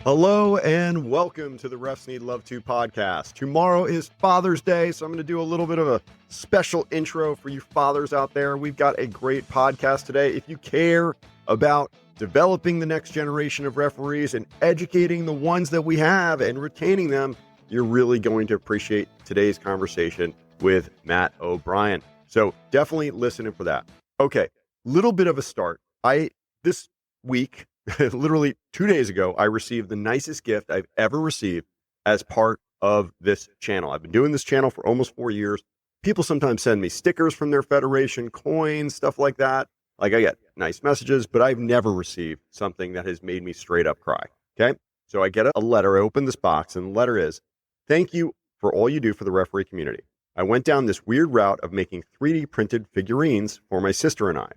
Hello and welcome to the Refs Need Love To podcast. Tomorrow is Father's Day, so I'm going to do a little bit of a special intro for you fathers out there. We've got a great podcast today. If you care about developing the next generation of referees and educating the ones that we have and retaining them, you're really going to appreciate today's conversation with Matt O'Brien. So definitely listen in for that. Okay, little bit of a start. This week, literally 2 days ago, I received the nicest gift I've ever received as part of this channel. I've been doing this channel for almost 4 years. People sometimes send me stickers from their federation, coins, stuff like that. Like I get nice messages, but I've never received something that has made me straight up cry. Okay. So I get a letter. I open this box and the letter is, "Thank you for all you do for the referee community. I went down this weird route of making 3D printed figurines for my sister and I.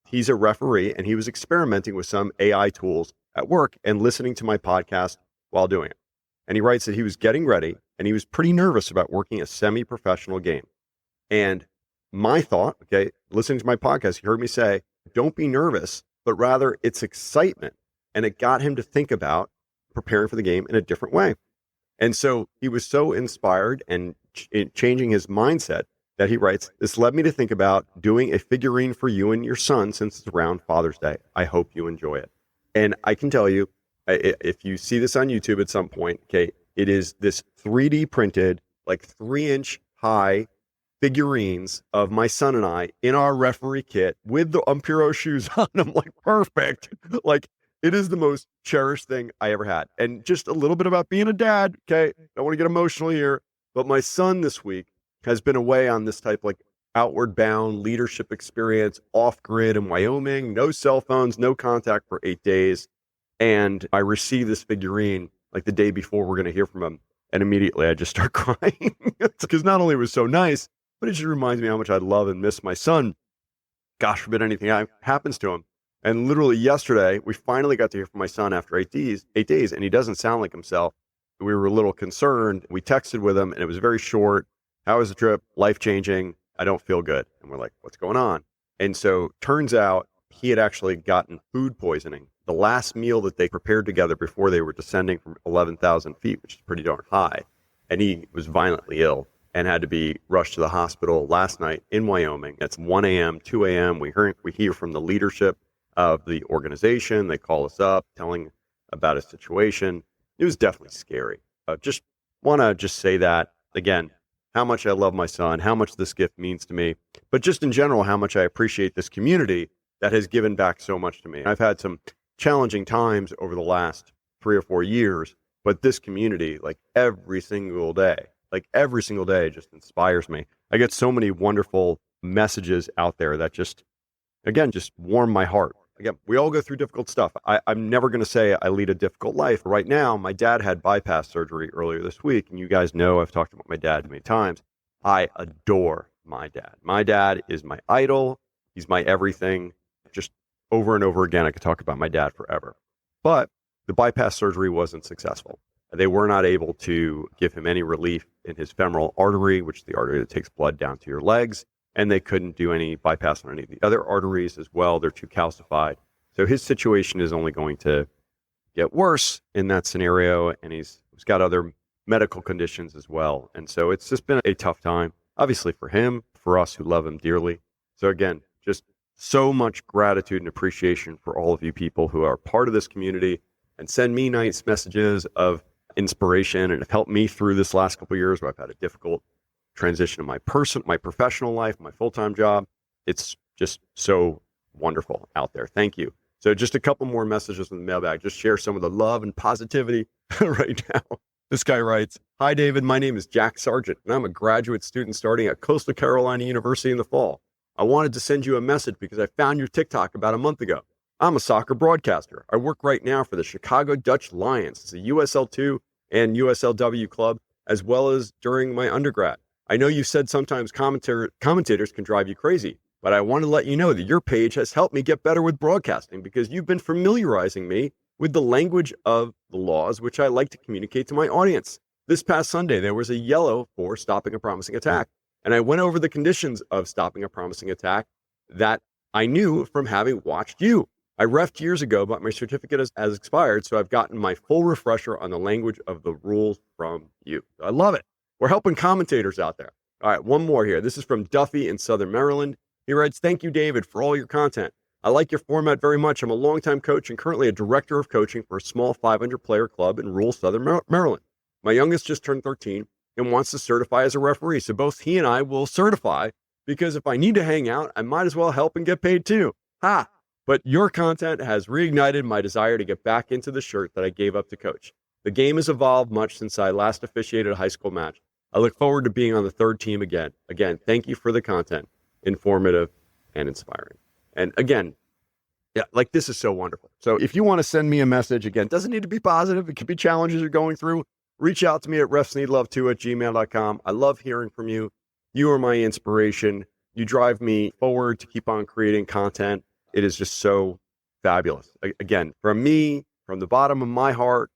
He's a referee and he was experimenting with some AI tools at work and listening to my podcast while doing it. And he writes that he was getting ready and he was pretty nervous about working a semi-professional game. And my thought, okay, listening to my podcast, he heard me say, don't be nervous, but rather it's excitement. And it got him to think about preparing for the game in a different way. And so he was so inspired and changing his mindset that he writes, this led me to think about doing a figurine for you and your son since it's around Father's Day. I hope you enjoy it." And I can tell you, if you see this on YouTube at some point, okay, it is this 3D printed, like 3-inch high figurines of my son and I in our referee kit with the Umpiro shoes on. I'm like, perfect. Like, it is the most cherished thing I ever had. And just a little bit about being a dad, okay? Don't want to get emotional here, but my son this week has been away on this type like outward bound leadership experience off grid in Wyoming, no cell phones, no contact for 8 days. And I received this figurine like the day before we're going to hear from him. And immediately I just start crying because not only was it so nice, but it just reminds me how much I love and miss my son. Gosh forbid anything happens to him. And literally yesterday, we finally got to hear from my son after 8 days, and he doesn't sound like himself. We were a little concerned. We texted with him and it was very short. How was the trip? Life-changing. I don't feel good. And we're like, what's going on? And so turns out he had actually gotten food poisoning. The last meal that they prepared together before they were descending from 11,000 feet, which is pretty darn high. And he was violently ill and had to be rushed to the hospital last night in Wyoming. It's 1 a.m., 2 a.m. We hear from the leadership of the organization. They call us up telling about his situation. It was definitely scary. Just want to just say that again, how much I love my son, how much this gift means to me, but just in general, how much I appreciate this community that has given back so much to me. I've had some challenging times over the last 3 or 4 years, but this community, like every single day just inspires me. I get so many wonderful messages out there that just warm my heart. Again, we all go through difficult stuff. I'm never going to say I lead a difficult life. Right now, my dad had bypass surgery earlier this week, and you guys know I've talked about my dad many times. I adore my dad. My dad is my idol. He's my everything. Just over and over again, I could talk about my dad forever. But the bypass surgery wasn't successful. They were not able to give him any relief in his femoral artery, which is the artery that takes blood down to your legs. And they couldn't do any bypass on any of the other arteries as well. They're too calcified. So his situation is only going to get worse in that scenario. And he's got other medical conditions as well. And so it's just been a tough time, obviously for him, for us who love him dearly. So again, just so much gratitude and appreciation for all of you people who are part of this community and send me nice messages of inspiration and have helped me through this last couple of years where I've had a difficult transition of my professional life, my full-time job. It's just so wonderful out there. Thank you. So just a couple more messages in the mailbag. Just share some of the love and positivity right now. This guy writes, "Hi, David. My name is Jack Sargent, and I'm a graduate student starting at Coastal Carolina University in the fall. I wanted to send you a message because I found your TikTok about a month ago. I'm a soccer broadcaster. I work right now for the Chicago Dutch Lions. It's a USL2 and USLW club, as well as during my undergrad. I know you said sometimes commentators can drive you crazy, but I want to let you know that your page has helped me get better with broadcasting because you've been familiarizing me with the language of the laws, which I like to communicate to my audience. This past Sunday, there was a yellow for stopping a promising attack, and I went over the conditions of stopping a promising attack that I knew from having watched you. I refed years ago, but my certificate has expired, so I've gotten my full refresher on the language of the rules from you. I love it. We're helping commentators out there. All right, one more here. This is from Duffy in Southern Maryland. He writes, "Thank you, David, for all your content. I like your format very much. I'm a longtime coach and currently a director of coaching for a small 500-player club in rural Southern Maryland. My youngest just turned 13 and wants to certify as a referee, so both he and I will certify because if I need to hang out, I might as well help and get paid too. Ha! But your content has reignited my desire to get back into the shirt that I gave up to coach. The game has evolved much since I last officiated a high school match. I look forward to being on the third team again. Again, thank you for the content, informative and inspiring." And again, yeah, like this is so wonderful. So if you want to send me a message, again, doesn't need to be positive. It could be challenges you're going through. Reach out to me at refsneedlove2@gmail.com. I love hearing from you. You are my inspiration. You drive me forward to keep on creating content. It is just so fabulous. Again, from me, from the bottom of my heart,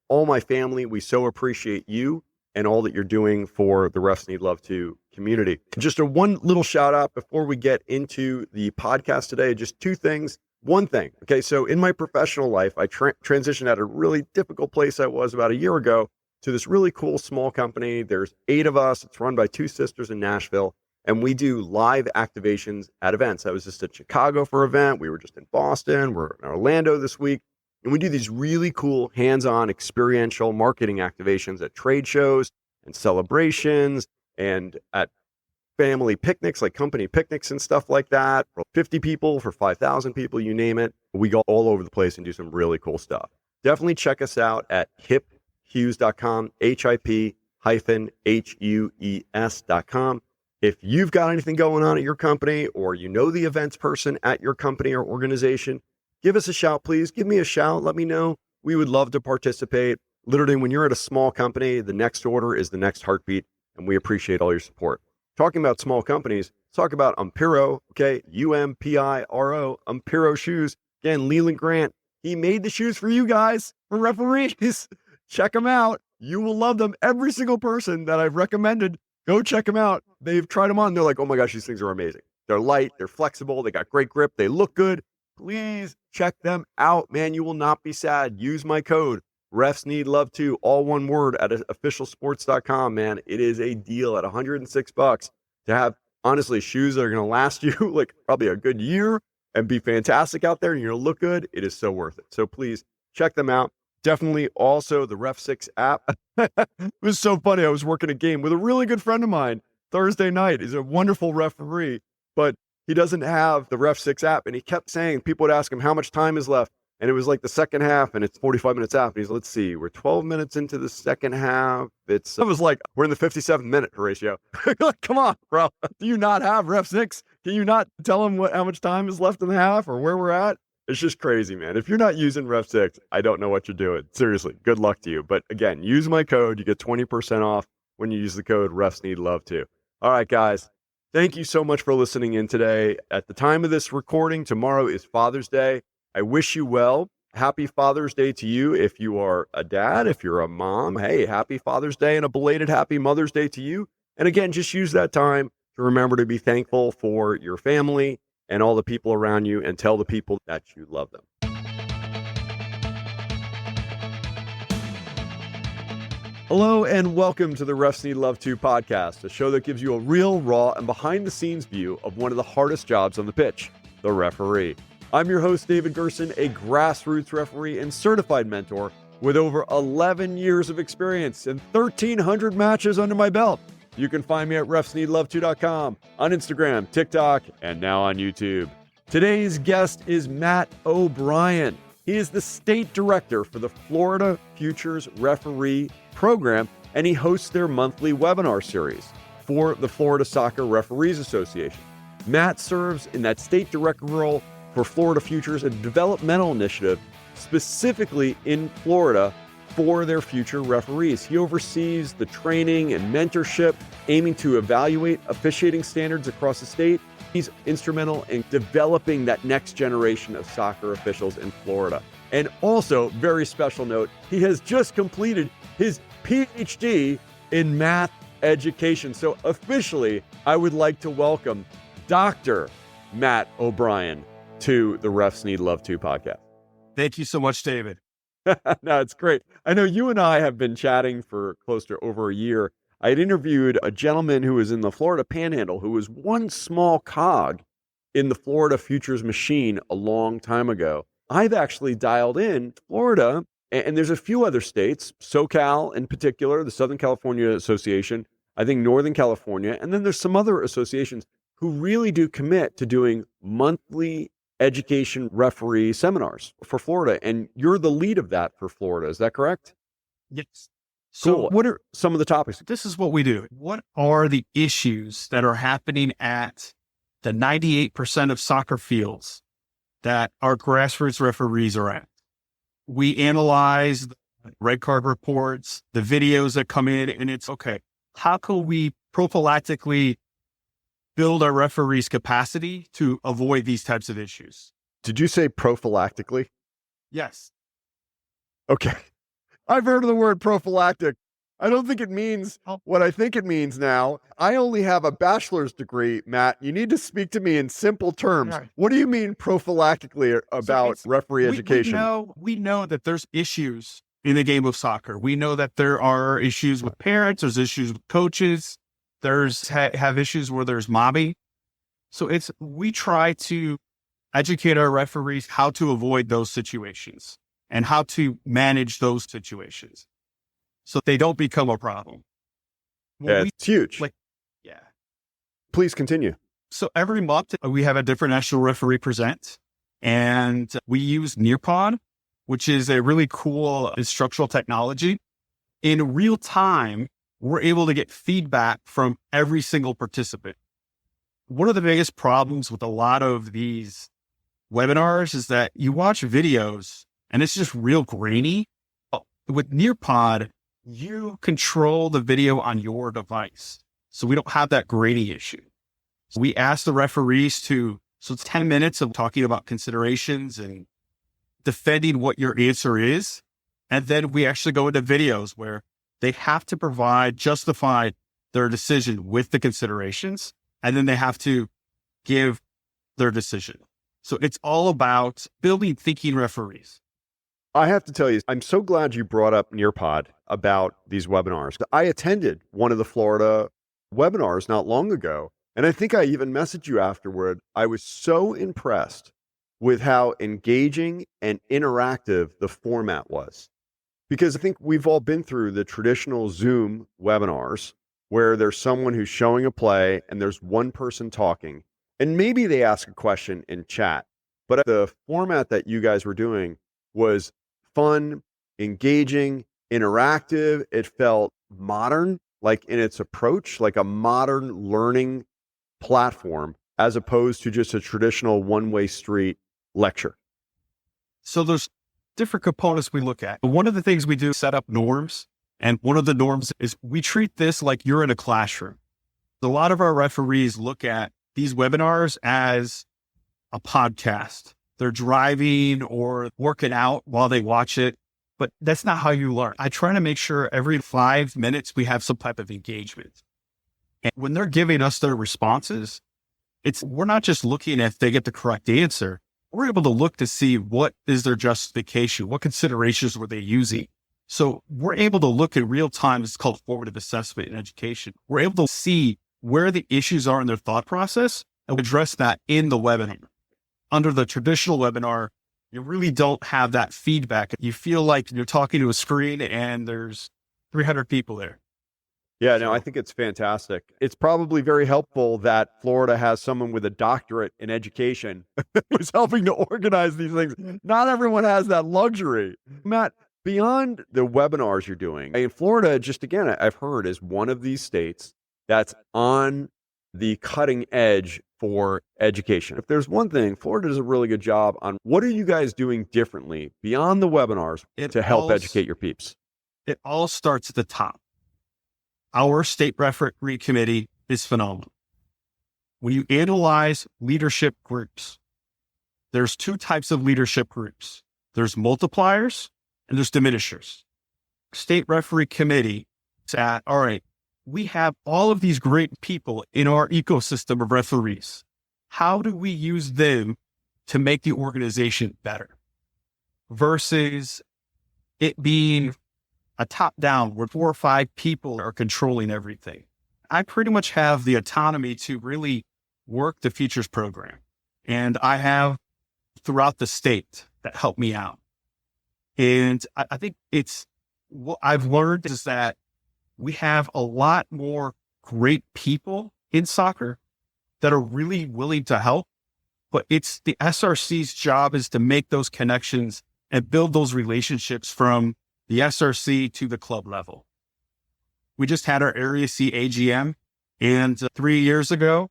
all my family, we so appreciate you and all that you're doing for the Refs Need Love To community. Just one little shout out before we get into the podcast today, just two things. One thing, okay, so in my professional life, I transitioned out of a really difficult place I was about a year ago to this really cool small company. There's 8 of us. It's run by 2 sisters in Nashville. And we do live activations at events. I was just at Chicago for an event. We were just in Boston. We're in Orlando this week. And we do these really cool hands-on experiential marketing activations at trade shows and celebrations and at family picnics, like company picnics and stuff like that. For 50 people, for 5,000 people, you name it. We go all over the place and do some really cool stuff. Definitely check us out at hiphues.com, HIP-HUES.com. If you've got anything going on at your company or you know the events person at your company or organization, give us a shout, please. Give me a shout. Let me know. We would love to participate. Literally, when you're at a small company, the next order is the next heartbeat, and we appreciate all your support. Talking about small companies, let's talk about Umpiro, okay? Umpiro, Umpiro Shoes. Again, Leland Grant, he made the shoes for you guys, for referees. Check them out. You will love them. Every single person that I've recommended, go check them out. They've tried them on. They're like, oh my gosh, these things are amazing. They're light. They're flexible. They got great grip. They look good. Please check them out, man. You will not be sad. Use my code, RefsNeedLove2, all one word, at officialsports.com, man. It is a deal at $106 to have, honestly, shoes that are going to last you like probably a good year and be fantastic out there and you're going to look good. It is so worth it. So please check them out. Definitely also the Ref6 app. It was so funny. I was working a game with a really good friend of mine Thursday night. He's a wonderful referee, but he doesn't have the Ref6 app. And he kept saying, people would ask him how much time is left. And it was like the second half and it's 45 minutes out. And he's, let's see, we're 12 minutes into the second half. I was like, we're in the 57th minute, Horatio. Come on, bro. Do you not have Ref6? Can you not tell him how much time is left in the half or where we're at? It's just crazy, man. If you're not using Ref6, I don't know what you're doing. Seriously, good luck to you. But again, use my code. You get 20% off when you use the code RefsNeedLove2. All right, guys. Thank you so much for listening in today. At the time of this recording, tomorrow is Father's Day. I wish you well. Happy Father's Day to you. If you are a dad, if you're a mom, hey, happy Father's Day and a belated happy Mother's Day to you. And again, just use that time to remember to be thankful for your family and all the people around you, and tell the people that you love them. Hello and welcome to the Refs Need Love To podcast, a show that gives you a real, raw, and behind-the-scenes view of one of the hardest jobs on the pitch, the referee. I'm your host, David Gerson, a grassroots referee and certified mentor with over 11 years of experience and 1,300 matches under my belt. You can find me at refsneedlove2.com, on Instagram, TikTok, and now on YouTube. Today's guest is Matt O'Brien. He is the state director for the Florida Futures Referee Program, and he hosts their monthly webinar series for the Florida Soccer Referees Association. Matt serves in that state director role for Florida Futures, a developmental initiative specifically in Florida for their future referees. He oversees the training and mentorship, aiming to evaluate officiating standards across the state. He's instrumental in developing that next generation of soccer officials in Florida. And also, very special note, he has just completed his PhD in math education. So officially, I would like to welcome Dr. Matt O'Brien. to the Refs Need Love To podcast. Thank you so much, David. No, it's great. I know you and I have been chatting for close to over a year. I had interviewed a gentleman who was in the Florida Panhandle who was one small cog in the Florida futures machine a long time ago. I've actually dialed in Florida, and there's a few other states, SoCal in particular, the Southern California Association, I think Northern California, and then there's some other associations who really do commit to doing monthly education referee seminars for Florida. And you're the lead of that for Florida. Is that correct? Yes. Cool. So what are some of the topics? This is what we do. What are the issues that are happening at the 98% of soccer fields that our grassroots referees are at? We analyze the red card reports, the videos that come in, and it's okay. How can we prophylactically build our referees' capacity to avoid these types of issues? Did you say prophylactically? Yes. Okay. I've heard of the word prophylactic. I don't think it means what I think it means now. I only have a bachelor's degree, Matt. You need to speak to me in simple terms. Right. What do you mean prophylactically about referee education? We know that there's issues in the game of soccer. We know that there are issues with parents. There's issues with coaches. There's have issues where there's mobbing. So we try to educate our referees how to avoid those situations and how to manage those situations so they don't become a problem. It's huge. Yeah. Please continue. So every month we have a different national referee present, and we use Nearpod, which is a really cool instructional technology. In real time, we're able to get feedback from every single participant. One of the biggest problems with a lot of these webinars is that you watch videos and it's just real grainy. With Nearpod, you control the video on your device. So we don't have that grainy issue. So we ask the referees so it's 10 minutes of talking about considerations and defending what your answer is. And then we actually go into videos where they have to justify their decision with the considerations, and then they have to give their decision. So it's all about building thinking referees. I have to tell you, I'm so glad you brought up Nearpod about these webinars. I attended one of the Florida webinars not long ago, and I think I even messaged you afterward. I was so impressed with how engaging and interactive the format was. Because I think we've all been through the traditional Zoom webinars where there's someone who's showing a play and there's one person talking, and maybe they ask a question in chat. But the format that you guys were doing was fun, engaging, interactive. It felt modern, like in its approach, like a modern learning platform, as opposed to just a traditional one-way street lecture. So there's different components we look at. One of the things we do is set up norms. And one of the norms is we treat this like you're in a classroom. A lot of our referees look at these webinars as a podcast. They're driving or working out while they watch it, but that's not how you learn. I try to make sure every 5 minutes we have some type of engagement. And when they're giving us their responses, we're not just looking if they get the correct answer. We're able to look to see what is their justification, what considerations were they using. So we're able to look in real time. It's called formative assessment in education. We're able to see where the issues are in their thought process and address that in the webinar. Under the traditional webinar, you really don't have that feedback. You feel like you're talking to a screen and there's 300 people there. Yeah, no, I think it's fantastic. It's probably very helpful that Florida has someone with a doctorate in education who's helping to organize these things. Not everyone has that luxury. Matt, beyond the webinars you're doing, Florida, just again, I've heard, is one of these states that's on the cutting edge for education. If there's one thing, Florida does a really good job on what are you guys doing differently beyond the webinars to help educate your peeps? It all starts at the top. Our state referee committee is phenomenal. When you analyze leadership groups, there's two types of leadership groups. There's multipliers and there's diminishers. State referee committee said, all right, we have all of these great people in our ecosystem of referees. How do we use them to make the organization better versus it being a top down where 4 or 5 people are controlling everything. I pretty much have the autonomy to really work the futures program. And I have throughout the state that help me out. And I think what I've learned is that we have a lot more great people in soccer that are really willing to help, but it's the SRC's job is to make those connections and build those relationships from the SRC to the club level. We just had our Area C AGM, and 3 years ago,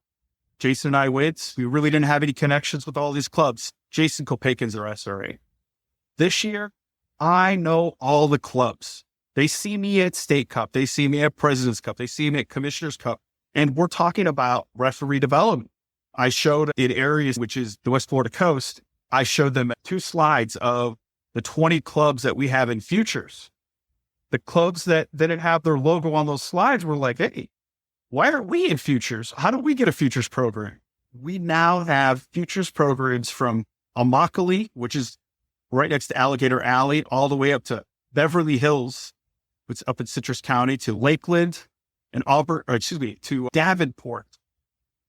Jason and I went. We really didn't have any connections with all these clubs. Jason Kopakin's our SRA. This year, I know all the clubs. They see me at State Cup. They see me at President's Cup. They see me at Commissioner's Cup. And we're talking about referee development. I showed in areas, which is the West Florida coast, I showed them 2 slides of the 20 clubs that we have in futures. The clubs that didn't have their logo on those slides were like, hey, why aren't we in futures? How do we get a futures program? We now have futures programs from Immokalee, which is right next to Alligator Alley, all the way up to Beverly Hills, which is up in Citrus County, to Lakeland and to Davenport,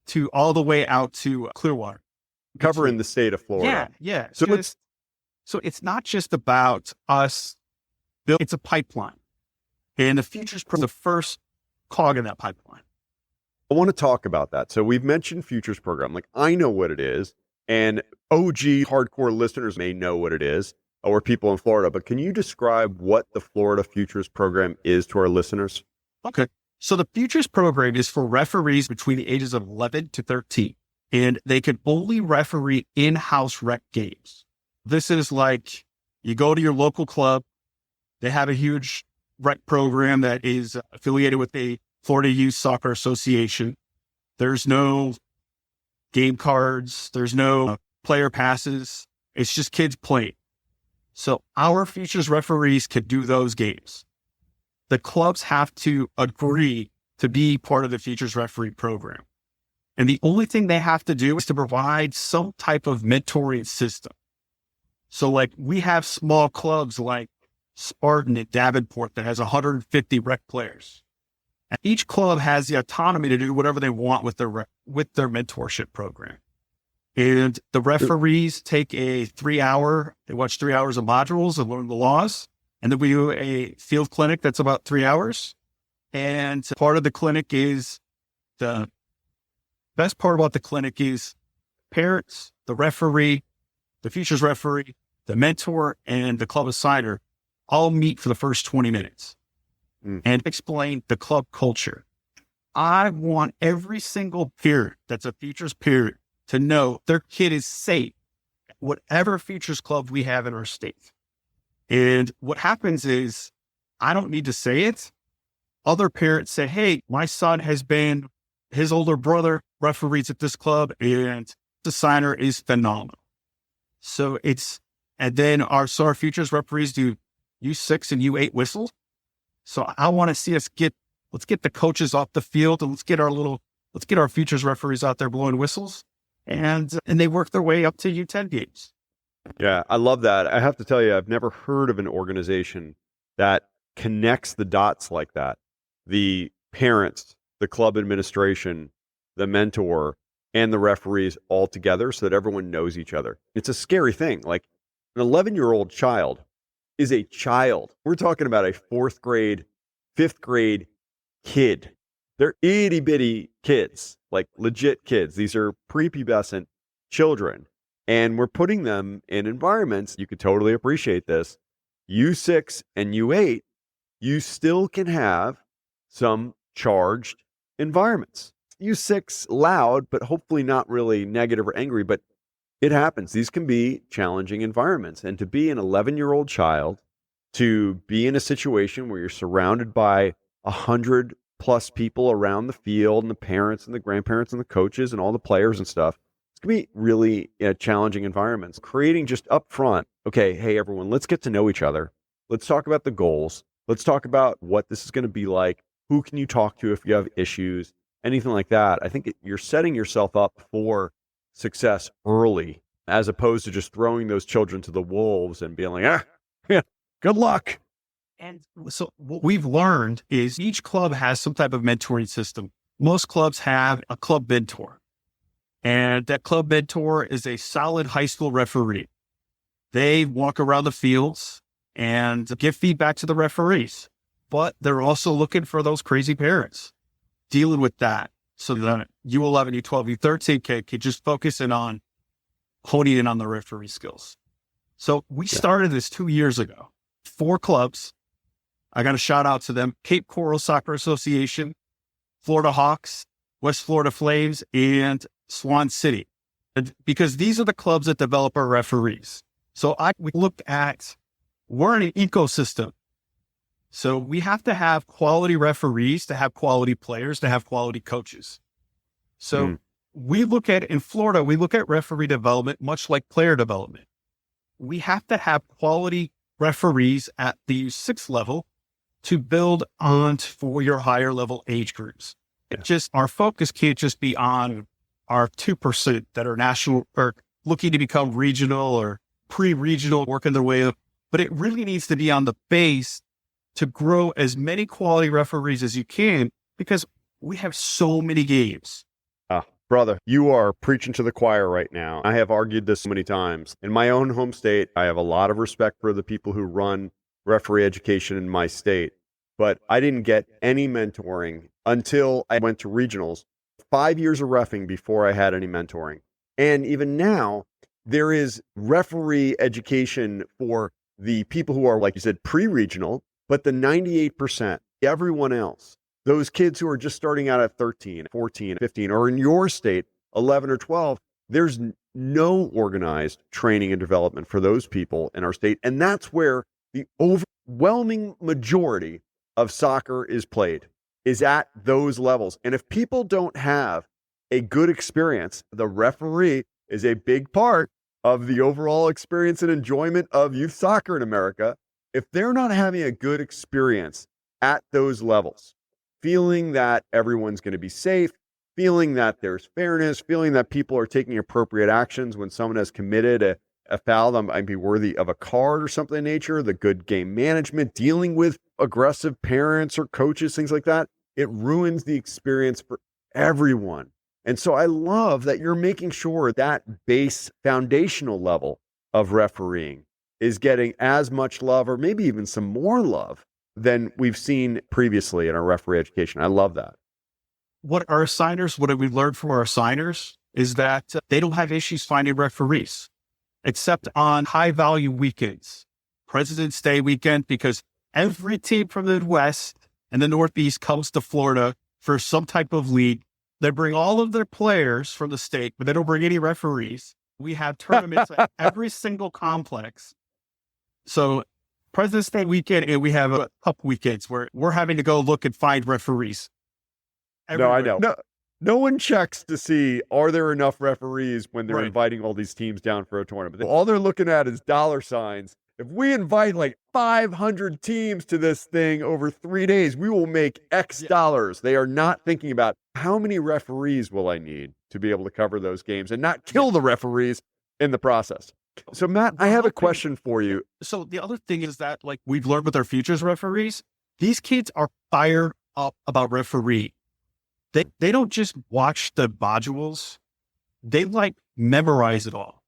to all the way out to Clearwater. Covering the state of Florida. Yeah. So it's not just about us. It's a pipeline. And the futures program is the first cog in that pipeline. I want to talk about that. So we've mentioned futures program. Like, I know what it is, and OG hardcore listeners may know what it is, or people in Florida, but can you describe what the Florida Futures program is to our listeners? Okay. So the futures program is for referees between the ages of 11 to 13, and they can only referee in-house rec games. This is like you go to your local club. They have a huge rec program that is affiliated with the Florida Youth Soccer Association. There's no game cards. There's no player passes. It's just kids playing. So our futures referees can do those games. The clubs have to agree to be part of the futures referee program. And the only thing they have to do is to provide some type of mentoring system. So like we have small clubs like Spartan at Davenport that has 150 rec players. And each club has the autonomy to do whatever they want with their mentorship program. And the referees take they watch 3 hours of modules and learn the laws. And then we do a field clinic that's about 3 hours. And part of the clinic is the best part about the clinic is parents, the referee, the futures referee, the mentor, and the club assigner all meet for the first 20 minutes and explain the club culture. I want every single peer that's a futures peer to know their kid is safe at whatever futures club we have in our state. And what happens is, I don't need to say it. Other parents say, hey, my son his older brother referees at this club and the signer is phenomenal. And then our futures referees do U6 and U8 whistles. So I want to see us let's get the coaches off the field and let's get our futures referees out there blowing whistles. And they work their way up to U10 games. Yeah, I love that. I have to tell you, I've never heard of an organization that connects the dots like that. The parents, the club administration, the mentor, and the referees all together so that everyone knows each other. It's a scary thing. Like, an 11-year-old child is a child. We're talking about a 4th grade, 5th grade kid. They're itty bitty kids, like legit kids. These are prepubescent children. And we're putting them in environments, you could totally appreciate this. U6 and U8, you still can have some charged environments. U6 loud, but hopefully not really negative or angry, but it happens. These can be challenging environments. And to be an 11-year-old child, to be in a situation where you're surrounded by 100 plus people around the field and the parents and the grandparents and the coaches and all the players and stuff, it's going to be really challenging environments. Creating just up front, okay, hey, everyone, let's get to know each other. Let's talk about the goals. Let's talk about what this is going to be like. Who can you talk to if you have issues? Anything like that. I think you're setting yourself up for success early as opposed to just throwing those children to the wolves and being like, yeah, good luck. And so what we've learned is each club has some type of mentoring system. Most clubs have a club mentor, and that club mentor is a solid high school referee. They walk around the fields and give feedback to the referees, but they're also looking for those crazy parents, dealing with that. So that U11, U12, U13 kid can just focus in on honing in on the referee skills. So we started this 2 years ago. 4 clubs. I got a shout out to them: Cape Coral Soccer Association, Florida Hawks, West Florida Flames, and Swan City. Because these are the clubs that develop our referees. So we look at, we're in an ecosystem. So we have to have quality referees to have quality players, to have quality coaches. So we look at, in Florida, we look at referee development much like player development. We have to have quality referees at the 6th level to build on for your higher level age groups. It just, our focus can't just be on our 2% that are national or looking to become regional or pre-regional, working their way up, but it really needs to be on the base to grow as many quality referees as you can, because we have so many games. Brother, you are preaching to the choir right now. I have argued this so many times. In my own home state, I have a lot of respect for the people who run referee education in my state, but I didn't get any mentoring until I went to regionals. 5 years of reffing before I had any mentoring. And even now, there is referee education for the people who are, like you said, pre-regional, but the 98%, everyone else, those kids who are just starting out at 13, 14, 15, or in your state, 11 or 12, there's no organized training and development for those people in our state. And that's where the overwhelming majority of soccer is played, is at those levels. And if people don't have a good experience, the referee is a big part of the overall experience and enjoyment of youth soccer in America. If they're not having a good experience at those levels, feeling that everyone's going to be safe, feeling that there's fairness, feeling that people are taking appropriate actions when someone has committed a foul that might be worthy of a card or something in nature, the good game management, dealing with aggressive parents or coaches, things like that, it ruins the experience for everyone. And so I love that you're making sure that base foundational level of refereeing is getting as much love, or maybe even some more love, than we've seen previously in our referee education. I love that. What we learned from our signers is that they don't have issues finding referees, except on high value weekends, President's Day weekend, because every team from the West and the Northeast comes to Florida for some type of league. They bring all of their players from the state, but they don't bring any referees. We have tournaments at every single complex. So President's Day weekend, and we have a couple weekends where we're having to go look and find referees everywhere. No, I know. No one checks to see, are there enough referees when they're inviting all these teams down for a tournament. All they're looking at is dollar signs. If we invite like 500 teams to this thing over 3 days, we will make X dollars. They are not thinking about how many referees will I need to be able to cover those games and not kill the referees in the process. So Matt, I have a question for you. So the other thing is that, like we've learned with our futures referees, these kids are fired up about referee. They don't just watch the modules. They like memorize it all.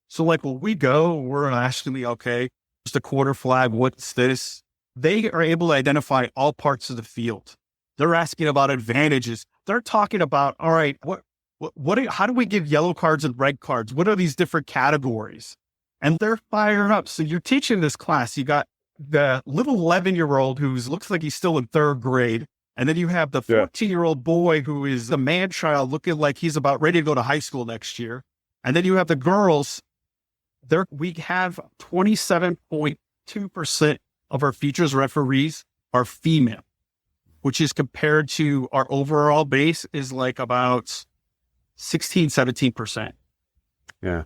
So like when we go, we're asking me, okay, what's the quarter flag? What's this? They are able to identify all parts of the field. They're asking about advantages. They're talking about, all right, how do we give yellow cards and red cards? What are these different categories? And they're fired up. So you're teaching this class. You got the little 11-year-old who looks like he's still in 3rd grade. And then you have the 14-year-old boy who is a man child looking like he's about ready to go to high school next year. And then you have the girls. We have 27.2% of our features referees are female, which is compared to our overall base is like about 16, 17%. Yeah.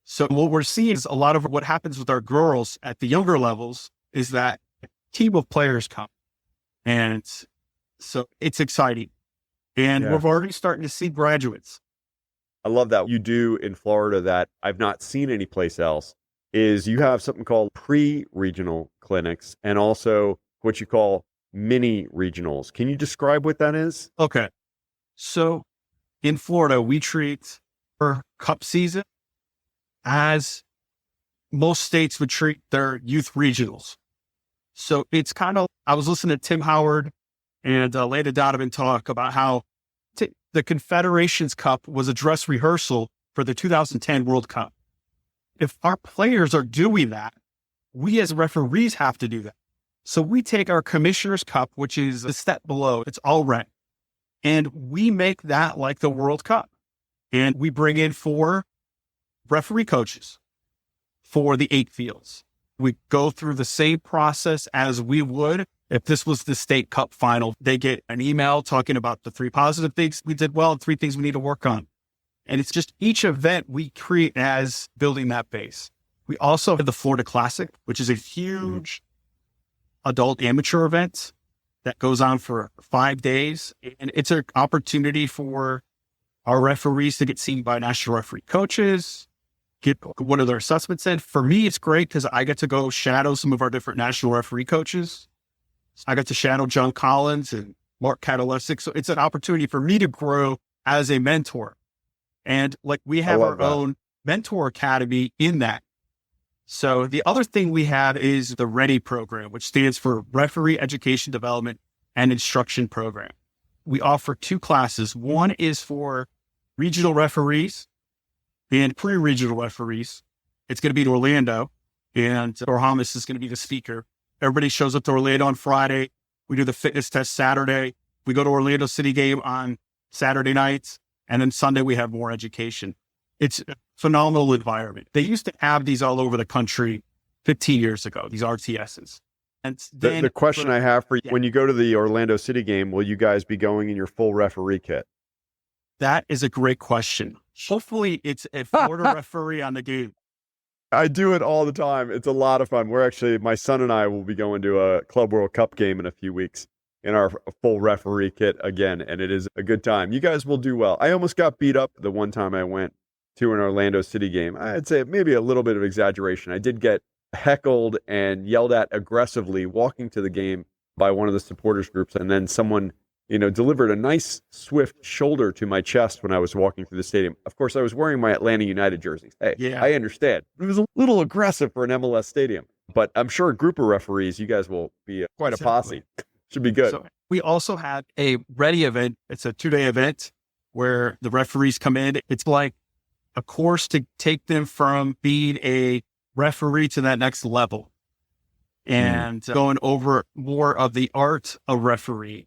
So what we're seeing is a lot of what happens with our girls at the younger levels is that a team of players come. And so it's exciting. And we're already starting to see graduates. I love that you do in Florida that I've not seen anyplace else is you have something called pre-regional clinics and also what you call mini regionals. Can you describe what that is? Okay. So in Florida, we treat our cup season as most states would treat their youth regionals. So it's kind of, I was listening to Tim Howard and Leda Donovan talk about how the Confederations Cup was a dress rehearsal for the 2010 World Cup. If our players are doing that, we as referees have to do that. So we take our Commissioner's Cup, which is a step below, it's all red, and we make that like the World Cup. And we bring in 4 referee coaches for the 8 fields. We go through the same process as we would if this was the state cup final. They get an email talking about the 3 positive things we did well and 3 things we need to work on. And it's just each event we create as building that base. We also have the Florida Classic, which is a huge adult amateur event that goes on for 5 days. And it's an opportunity for our referees to get seen by national referee coaches, get one of their assessments in. For me, it's great because I get to go shadow some of our different national referee coaches. I got to shadow John Collins and Mark Catalesic. So it's an opportunity for me to grow as a mentor. And like we have our own mentor academy in that. So the other thing we have is the READY program, which stands for Referee Education Development and Instruction Program. We offer 2 classes. One is for regional referees and pre-regional referees. It's going to be in Orlando, and Orhamis is going to be the speaker. Everybody shows up to Orlando on Friday. We do the fitness test Saturday. We go to Orlando City game on Saturday nights. And then Sunday we have more education. It's a phenomenal environment. They used to have these all over the country 15 years ago, these RTSs. And then the question I have for you, when you go to the Orlando City game, will you guys be going in your full referee kit? That is a great question. Hopefully it's a Florida referee on the game. I do it all the time. It's a lot of fun. My son and I will be going to a Club World Cup game in a few weeks in our full referee kit again, and it is a good time. You guys will do well. I almost got beat up the one time I went to an Orlando City game. I'd say maybe a little bit of exaggeration. I did get heckled and yelled at aggressively walking to the game by one of the supporters groups, and then someone, delivered a nice, swift shoulder to my chest when I was walking through the stadium. Of course, I was wearing my Atlanta United jerseys. Hey, yeah. I understand. It was a little aggressive for an MLS stadium, but I'm sure a group of referees, you guys will be quite a posse. Should be good. So we also had a READY event. It's a 2-day event where the referees come in. It's like a course to take them from being a referee to that next level and going over more of the art of referee.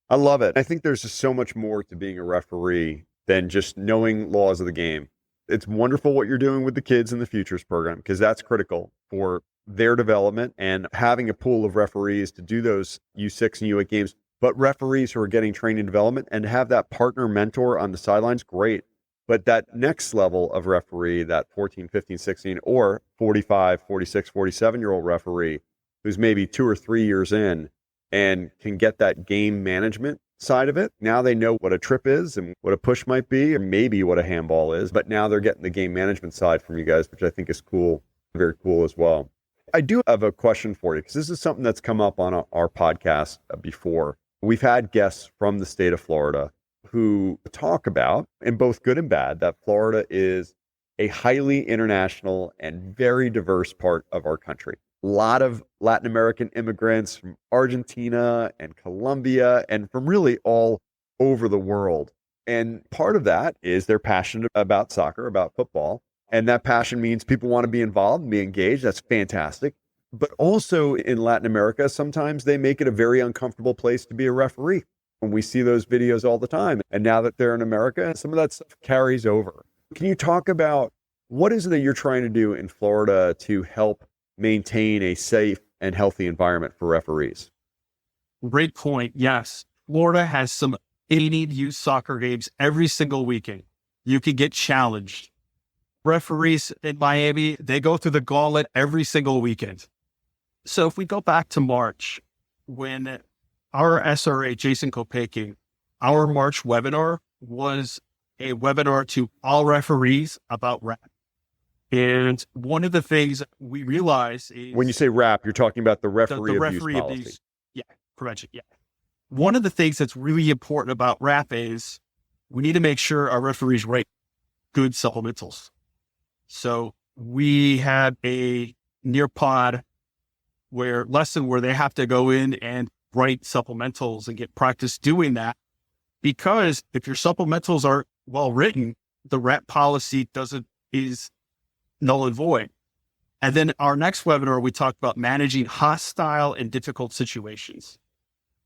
I love it. I think there's just so much more to being a referee than just knowing laws of the game. It's wonderful what you're doing with the kids in the Futures program because that's critical for their development and having a pool of referees to do those U6 and U8 games, but referees who are getting training and development and have that partner mentor on the sidelines, great. But that next level of referee, that 14, 15, 16, or 45, 46, 47-year-old referee who's maybe 2 or 3 years in and can get that game management side of it. Now they know what a trip is and what a push might be, and maybe what a handball is, but now they're getting the game management side from you guys, which I think is cool, very cool as well. I do have a question for you because this is something that's come up on our podcast before. We've had guests from the state of Florida who talk about, in both good and bad, that Florida is a highly international and very diverse part of our country. A lot of Latin American immigrants from Argentina and Colombia and from really all over the world. And part of that is they're passionate about soccer, about football. And that passion means people want to be involved and be engaged. That's fantastic. But also in Latin America, sometimes they make it a very uncomfortable place to be a referee. And we see those videos all the time. And now that they're in America, some of that stuff carries over. Can you talk about what is it that you're trying to do in Florida to help maintain a safe and healthy environment for referees? Great point. Yes. Florida has some 80 youth soccer games every single weekend. You can get challenged. Referees in Miami, they go through the gauntlet every single weekend. So if we go back to March, when our SRA, Jason Kopecky, our March webinar was a webinar to all referees about rap. And one of the things we realize is when you say rap, you're talking about the the referee abuse referee policy. abuse, prevention. Yeah. One of the things that's really important about rap is we need to make sure our referees write good supplementals. So we had a Nearpod lesson where they have to go in and write supplementals and get practice doing that. Because if your supplementals are well written, the rap policy is null and void. And then our next webinar, we talked about managing hostile and difficult situations.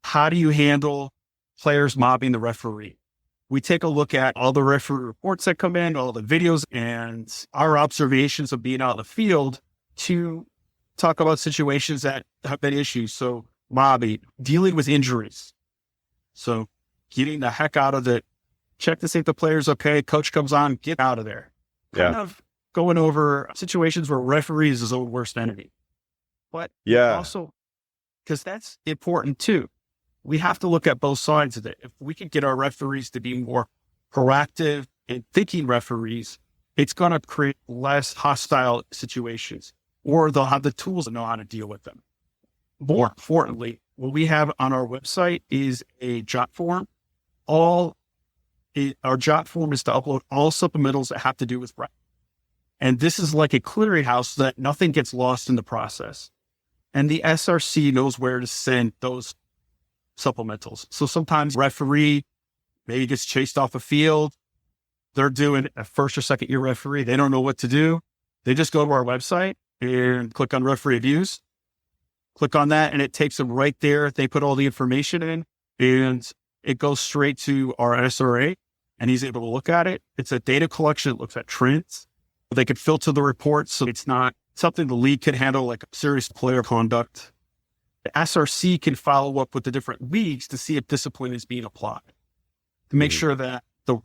How do you handle players mobbing the referee? We take a look at all the referee reports that come in, all the videos, and our observations of being out in the field to talk about situations that have been issues. So mobbing, dealing with injuries. So getting the heck out of it, check to see if the player's okay. Coach comes on, get out of there. Kind of going over situations where referee is his own worst enemy. But also, because that's important too, we have to look at both sides of it. If we can get our referees to be more proactive and thinking referees, it's going to create less hostile situations, or they'll have the tools to know how to deal with them. More importantly, what we have on our website is a jot form. Our jot form is to upload all supplementals that have to do with rep. And this is like a clearinghouse so that nothing gets lost in the process. And the SRC knows where to send those supplementals. So sometimes referee maybe gets chased off a field. They're doing a first or second year referee. They don't know what to do. They just go to our website and click on referee abuse. Click on that and it takes them right there. They put all the information in and it goes straight to our SRA and he's able to look at it. It's a data collection. It looks at trends. They could filter the reports so it's not something the league can handle, like serious player conduct. The SRC can follow up with the different leagues to see if discipline is being applied, to make sure that the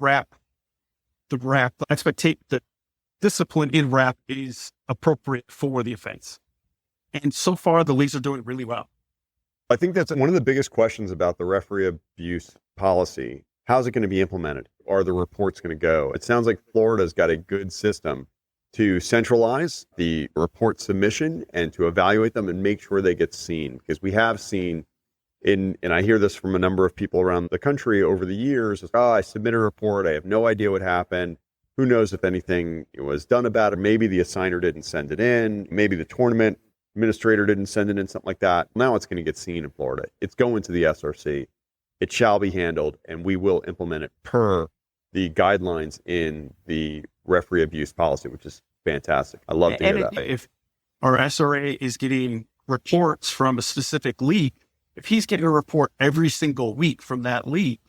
discipline in rap is appropriate for the offense. And so far, the leagues are doing really well. I think that's one of the biggest questions about the referee abuse policy. How's it going to be implemented? Are the reports going to go? It sounds like Florida's got a good system to centralize the report submission and to evaluate them and make sure they get seen. Because we have seen and I hear this from a number of people around the country over the years, I submitted a report, I have no idea what happened. Who knows if anything was done about it? Maybe the assigner didn't send it in. Maybe the tournament administrator didn't send it in, something like that. Now it's going to get seen in Florida. It's going to the SRC. It shall be handled, and we will implement it per the guidelines in the referee abuse policy, which is fantastic. I love to hear that. If our SRA is getting reports from a specific league, if he's getting a report every single week from that league,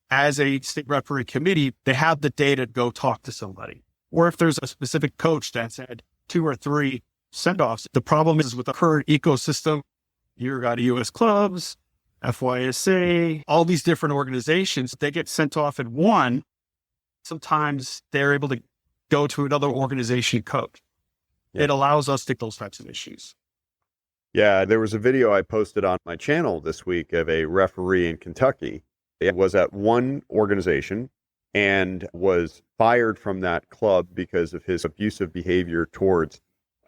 as a state referee committee, they have the data to go talk to somebody. Or if there's a specific coach that's had 2 or 3 send-offs, the problem is with the current ecosystem, you've got US clubs, FYSA, all these different organizations, they get sent off in one. Sometimes they're able to go to another organization coach. Yeah. It allows us to take those types of issues. Yeah, there was a video I posted on my channel this week of a referee in Kentucky. It was at one organization and was fired from that club because of his abusive behavior towards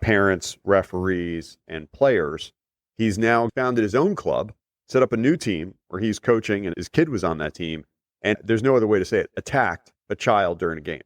parents, referees, and players. He's now founded his own club, set up a new team where he's coaching, and his kid was on that team. And there's no other way to say it, attacked a child during a game.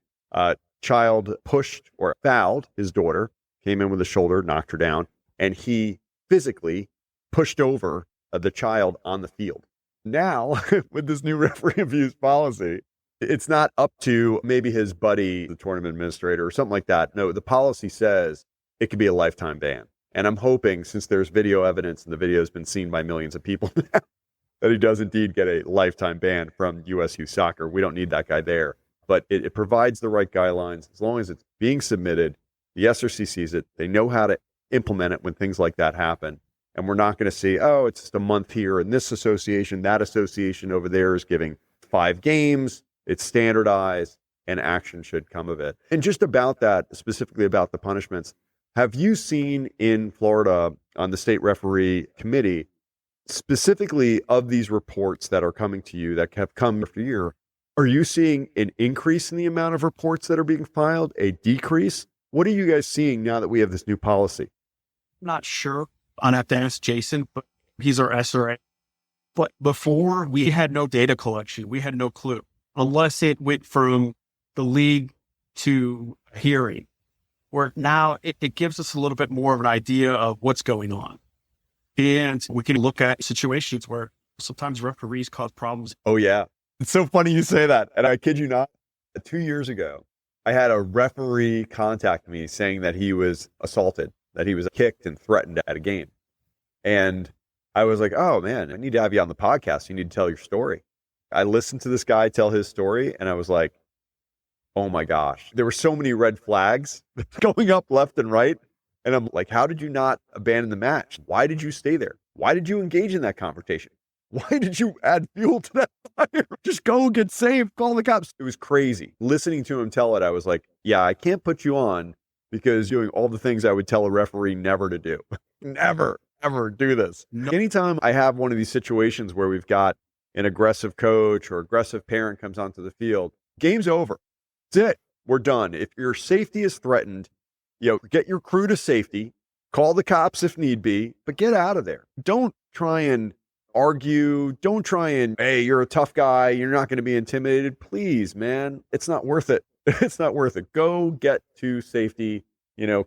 Child pushed or fouled his daughter, came in with a shoulder, knocked her down, and he physically pushed over the child on the field. Now, with this new referee abuse policy, it's not up to maybe his buddy, the tournament administrator, or something like that. No, the policy says it could be a lifetime ban. And I'm hoping, since there's video evidence and the video has been seen by millions of people now, that he does indeed get a lifetime ban from USU Soccer. We don't need that guy there. But it provides the right guidelines. As long as it's being submitted, the SRC sees it, they know how to implement it when things like that happen. And we're not going to see, oh, it's just a month here and this association, that association over there is giving 5 games. It's standardized and action should come of it. And just about that, specifically about the punishments, have you seen in Florida on the state referee committee, specifically of these reports that are coming to you that have come after year, Are you seeing an increase in the amount of reports that are being filed, a decrease? What are you guys seeing now that we have this new policy? I'm not sure. I'd have to ask Jason, but he's our SRA. But before, we had no data collection. We had no clue, unless it went from the league to hearing, where now it gives us a little bit more of an idea of what's going on. And we can look at situations where sometimes referees cause problems. Oh, yeah. It's so funny you say that. And I kid you not, 2 years ago, I had a referee contact me saying that he was assaulted, that he was kicked and threatened at a game. And I was like, oh, man, I need to have you on the podcast. You need to tell your story. I listened to this guy tell his story, and I was like, oh, my gosh. There were so many red flags going up left and right. And I'm like, how did you not abandon the match? Why did you stay there? Why did you engage in that confrontation? Why did you add fuel to that fire? Just go get saved, call the cops. It was crazy. Listening to him tell it, I was like, yeah, I can't put you on because doing all the things I would tell a referee never to do. Never, ever do this. No. Anytime I have one of these situations where we've got an aggressive coach or aggressive parent comes onto the field, game's over. That's it. We're done. If your safety is threatened, get your crew to safety, call the cops if need be, but get out of there. Don't try and argue. Don't try and, hey, you're a tough guy. You're not going to be intimidated. Please, man. It's not worth it. It's not worth it. Go get to safety,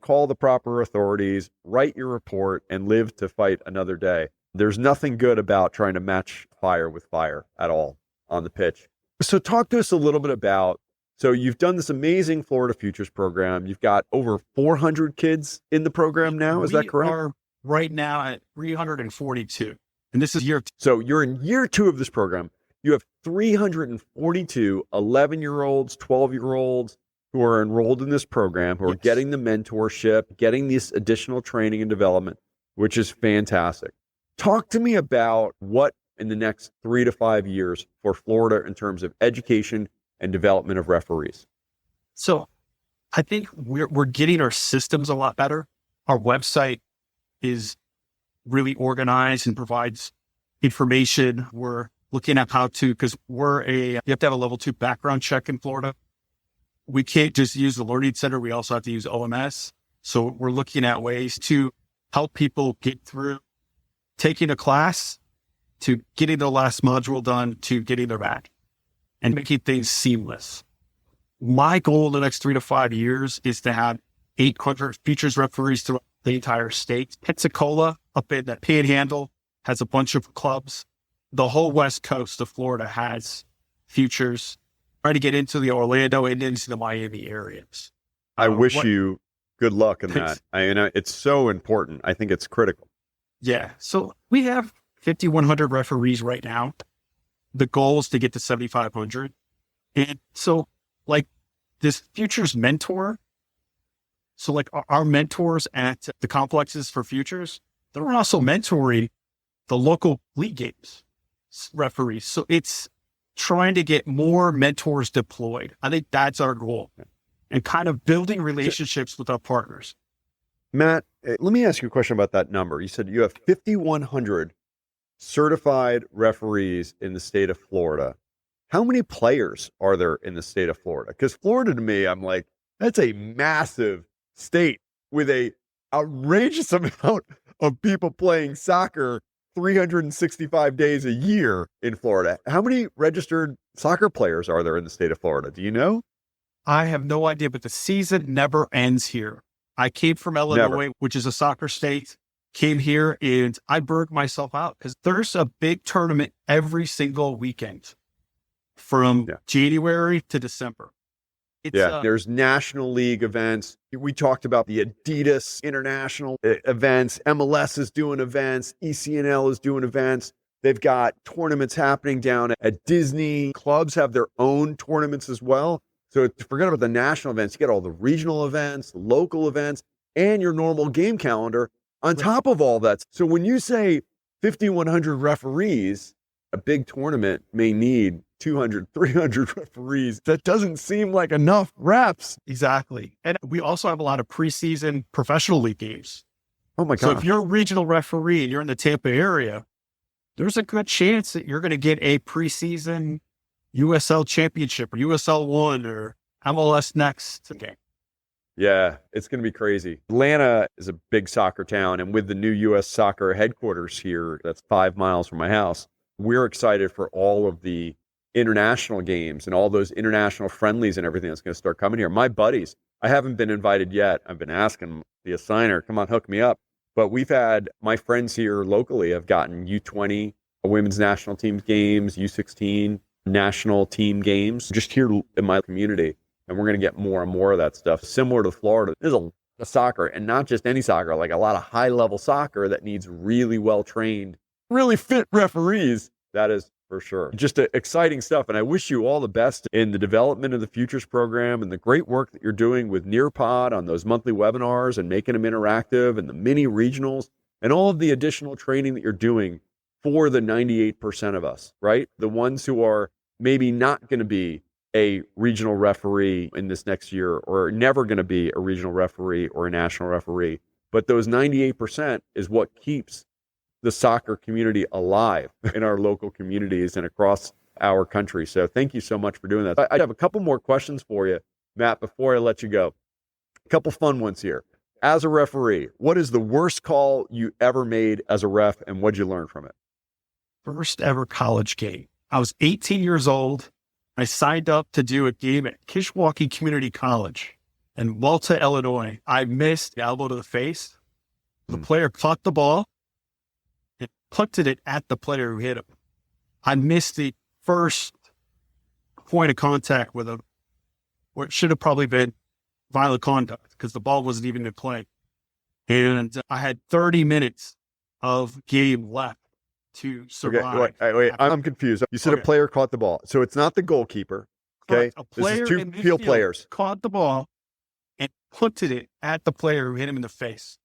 call the proper authorities, write your report, and live to fight another day. There's nothing good about trying to match fire with fire at all on the pitch. So talk to us a little bit about, so you've done this amazing Florida Futures program. You've got over 400 kids in the program now. Is that correct? We are right now at 342. And this is year 2. So you're in year 2 of this program. You have 342 11-year-olds, 12-year-olds who are enrolled in this program, who are getting the mentorship, getting this additional training and development, which is fantastic. Talk to me about what in the next 3 to 5 years for Florida in terms of education and development of referees. So I think we're getting our systems a lot better. Our website is really organized and provides information. We're looking at how to, because you have to have a level 2 background check in Florida. We can't just use the Learning Center. We also have to use OMS. So we're looking at ways to help people get through taking a class to getting the last module done to getting their badge and making things seamless. My goal in the next 3 to 5 years is to have 800 futures referees throughout the entire state. Pensacola up in the Panhandle has a bunch of clubs. The whole west coast of Florida has futures. Try to get into the Orlando and into the Miami areas. I wish you good luck in that. It's so important. I think it's critical. Yeah. So we have 5,100 referees right now. The goal is to get to 7,500. And so like this futures mentor, so like our mentors at the complexes for futures, they're also mentoring the local league games referees. So it's trying to get more mentors deployed. I think that's our goal, and kind of building relationships with our partners. Matt, let me ask you a question about that number. You said you have 5,100 certified referees in the state of Florida. How many players are there in the state of Florida? Because Florida, to me, I'm like, that's a massive state with a outrageous amount of people playing soccer 365 days a year in Florida. How many registered soccer players are there in the state of Florida? Do you know? I have no idea, but the season never ends here. I came from Illinois, which is a soccer state, came here and I burned myself out because there's a big tournament every single weekend from January to December. There's National League events. We talked about the Adidas international events. MLS is doing events. ECNL is doing events. They've got tournaments happening down at Disney. Clubs have their own tournaments as well. So forget about the national events. You get all the regional events, local events, and your normal game calendar on top of all that. So when you say 5,100 referees, a big tournament may need 200, 300 referees. That doesn't seem like enough reps. Exactly. And we also have a lot of preseason professional league games. Oh my God. So if you're a regional referee and you're in the Tampa area, there's a good chance that you're going to get a preseason, USL Championship or USL One or MLS Next game. Yeah, it's going to be crazy. Atlanta is a big soccer town, and with the new U.S. soccer headquarters here, that's 5 miles from my house, we're excited for all of the international games and all those international friendlies and everything that's going to start coming here. My buddies, I haven't been invited yet. I've been asking the assigner, come on, hook me up. But we've had my friends here locally have gotten U20 women's national team games, U16 national team games just here in my community. And we're going to get more and more of that stuff. Similar to Florida, there's a soccer, and not just any soccer, like a lot of high-level soccer that needs really well-trained, really fit referees. That is for sure. Just exciting stuff. And I wish you all the best in the development of the Futures program and the great work that you're doing with Nearpod on those monthly webinars and making them interactive and the mini regionals and all of the additional training that you're doing for the 98% of us, right? The ones who are maybe not going to be a regional referee in this next year or never going to be a regional referee or a national referee. But those 98% is what keeps the soccer community alive in our local communities and across our country. So thank you so much for doing that. I have a couple more questions for you, Matt, before I let you go. A couple fun ones here. As a referee, what is the worst call you ever made as a ref, and what'd you learn from it? First ever college game. I was 18 years old. I signed up to do a game at Kishwaukee Community College in Malta, Illinois. I missed the elbow to the face. The player caught the ball and punted it at the player who hit him. I missed the first point of contact with him, where it should have probably been violent conduct because the ball wasn't even in play. And I had 30 minutes of game left to survive. Okay, wait, I'm confused. You said a player caught the ball. So it's not the goalkeeper. Okay. A player this is two field players caught the ball and punted it at the player who hit him in the face.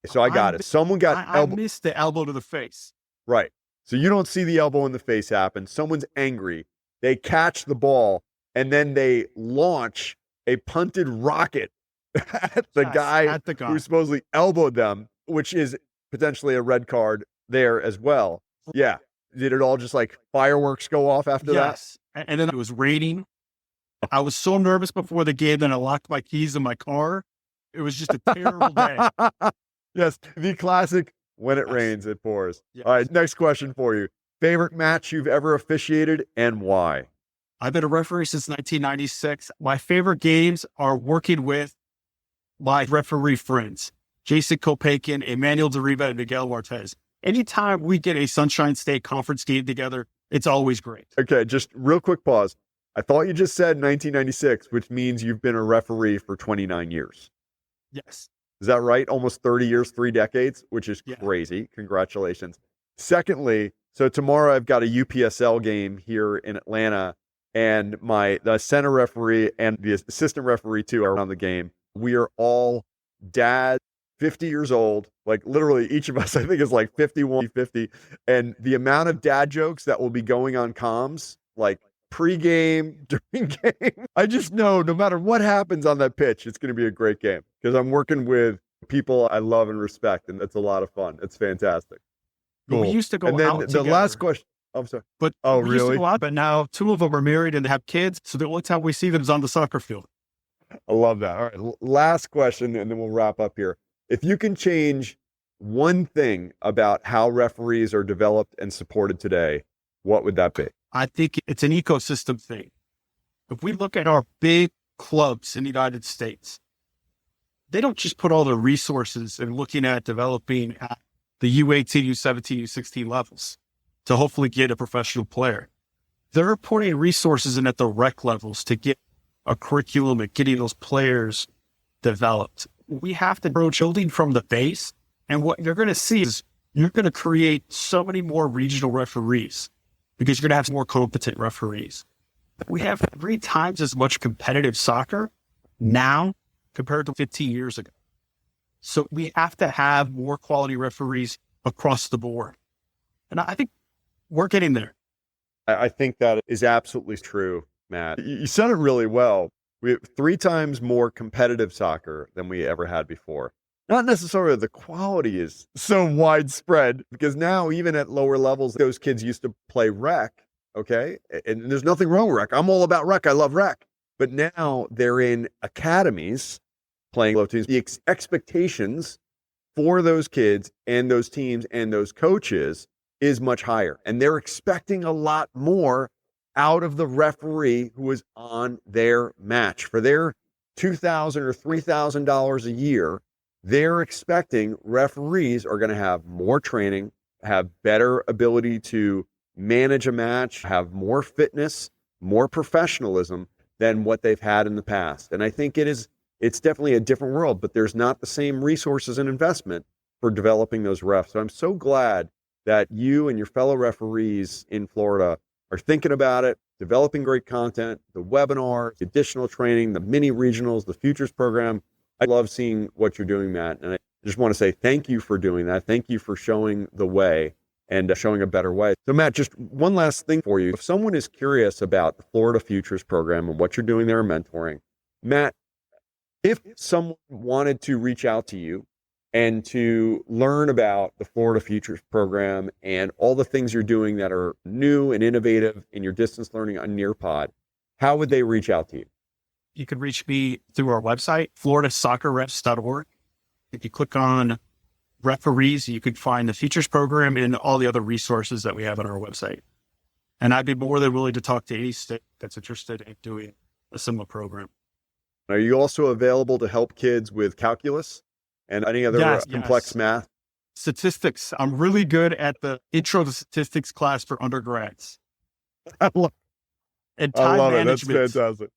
So I got it. Someone got I missed the elbow to the face. Right. So you don't see the elbow in the face happen. Someone's angry. They catch the ball and then they launch a punted rocket at the guy who supposedly elbowed them, which is potentially a red card there as well. Yeah. Did it all just like fireworks go off after that? Yes. And then it was raining. I was so nervous before the game that I locked my keys in my car. It was just a terrible day. Yes. The classic, when it rains, it pours. Yes. All right. Next question for you. Favorite match you've ever officiated and why? I've been a referee since 1996. My favorite games are working with my referee friends, Jason Kopakin, Emmanuel Deriva, and Miguel Martez. Anytime we get a Sunshine State Conference game together, it's always great. Okay, just real quick pause. I thought you just said 1996, which means you've been a referee for 29 years. Yes. Is that right? Almost 30 years, 3 decades, which is crazy. Congratulations. Secondly, so tomorrow I've got a UPSL game here in Atlanta, and the center referee and the assistant referee too are on the game. We are all dads, 50 years old, like literally each of us, I think, is like 51, 50. And the amount of dad jokes that will be going on comms, like pre-game, during game, I just know no matter what happens on that pitch, it's going to be a great game because I'm working with people I love and respect, and it's a lot of fun. It's fantastic. Cool. We used to go out together. And then the last question. I'm sorry. But really? Used to go out, but now 2 of them are married and have kids, so the only time we see them is on the soccer field. I love that. All right, last question, and then we'll wrap up here. If you can change one thing about how referees are developed and supported today, what would that be? I think it's an ecosystem thing. If we look at our big clubs in the United States, they don't just put all the resources in looking at developing at the U18, U17, U16 levels to hopefully get a professional player. They're putting resources in at the rec levels to get a curriculum and getting those players developed. We have to approach building from the base. And what you're going to see is you're going to create so many more regional referees because you're going to have more competent referees. We have 3 times as much competitive soccer now compared to 15 years ago. So we have to have more quality referees across the board. And I think we're getting there. I think that is absolutely true, Matt. You said it really well. We have 3 times more competitive soccer than we ever had before. Not necessarily the quality is so widespread, because now even at lower levels, those kids used to play rec Okay. And there's nothing wrong with rec. I'm all about rec. I love rec. But now they're in academies playing low teams. The expectations for those kids and those teams and those coaches is much higher. And they're expecting a lot more out of the referee who is on their match. For their $2,000 or $3,000 a year, they're expecting referees are going to have more training, have better ability to manage a match, have more fitness, more professionalism than what they've had in the past. And I think it's definitely a different world, but there's not the same resources and investment for developing those refs. So I'm so glad that you and your fellow referees in Florida are thinking about it, developing great content, the webinars, the additional training, the mini regionals, the futures program. I love seeing what you're doing, Matt. And I just want to say thank you for doing that. Thank you for showing the way and showing a better way. So Matt, just one last thing for you. If someone is curious about the Florida Futures program and what you're doing there in mentoring, Matt, if someone wanted to reach out to you and to learn about the Florida Futures program and all the things you're doing that are new and innovative in your distance learning on Nearpod, how would they reach out to you? You could reach me through our website, floridasoccerrefs.org. If you click on referees, you could find the Futures program and all the other resources that we have on our website. And I'd be more than willing to talk to any state that's interested in doing a similar program. Are you also available to help kids with calculus and any other complex math? Statistics. I'm really good at the intro to statistics class for undergrads. And time management. That's fantastic.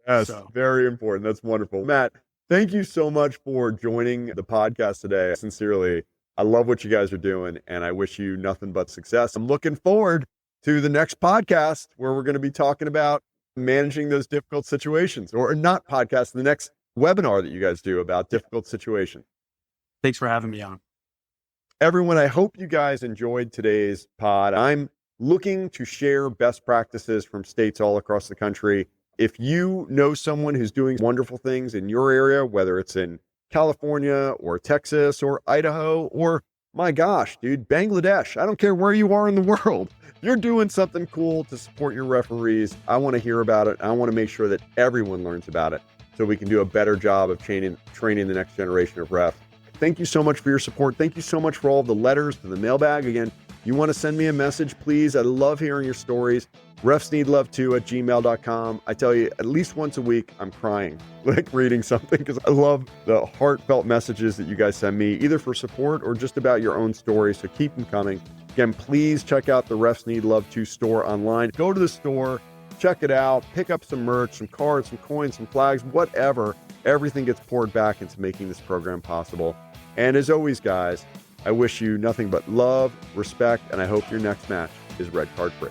Yes, very important. That's wonderful. Matt, thank you so much for joining the podcast today. Sincerely, I love what you guys are doing, and I wish you nothing but success. I'm looking forward to the next podcast where we're going to be talking about managing those difficult situations, or not podcast, the next webinar that you guys do about difficult situations. Thanks for having me on. Everyone, I hope you guys enjoyed today's pod. I'm looking to share best practices from states all across the country. If you know someone who's doing wonderful things in your area, whether it's in California or Texas or Idaho, or my gosh, dude, Bangladesh, I don't care where you are in the world, you're doing something cool to support your referees. I want to hear about it. I want to make sure that everyone learns about it so we can do a better job of training the next generation of refs. Thank you so much for your support. Thank you so much for all of the letters to the mailbag. Again, you want to send me a message, please. I love hearing your stories. refsneedlove2@gmail.com. I tell you, at least once a week, I'm crying, like reading something, because I love the heartfelt messages that you guys send me, either for support or just about your own story. So keep them coming. Again, please check out the Refs Need Love 2 store online. Go to the store, check it out, pick up some merch, some cards, some coins, some flags, whatever. Everything gets poured back into making this program possible. And as always, guys, I wish you nothing but love, respect, and I hope your next match is red card free.